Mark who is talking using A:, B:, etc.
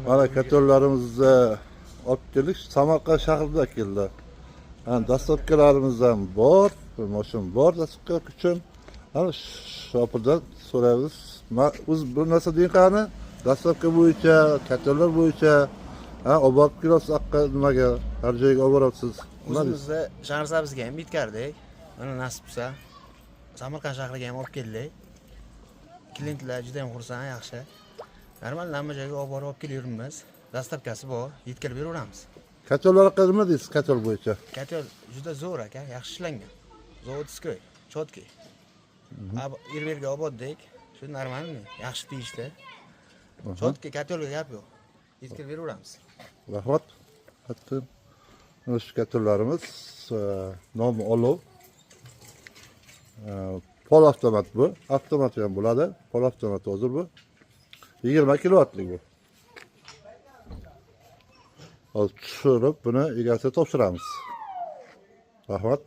A: Mana katollarimizni olib keldik. Samarqand shahrida keldi. Dastavkalarimiz ham bor, mashina bor dastavka uchun. Ana shopirdan so'raymiz. Biz bir narsa deyin qani, dastavka bo'yicha, katollar bo'yicha, olib borib kelasiz aqqa nimaga, har joyga olib borasiz.
B: O'zimizda Shahrisabzga ham bitkirdik. Mana nasib bo'lsa Samarqand shahriga ham olib keldik. Klientlar juda ham xursand, yaxshi. Normal hamma joyga olib borib kelyapmiz. Dastavkasi bor, yetkazib beraveramiz.
A: Katollar haqida nima deysiz katol bo'yicha?
B: Katol juda zo'r aka, yaxshi ishlangan. Zavodskiy, chotkiy. Yerga olib bordik. Shu normalmi? Yaxshi deyishdi. Chotkiy katolga gap yo'q. Yetkazib beraveramiz.
A: Rahmat. Hatto shu katollarimiz nomi olov. Pol avtomat bu. Avtomat ham bo'ladi. Pol avtomat hozir bu. 20 kilovatlik bu. Hozir tushirib buni egasiga topshiramiz. Rahmat.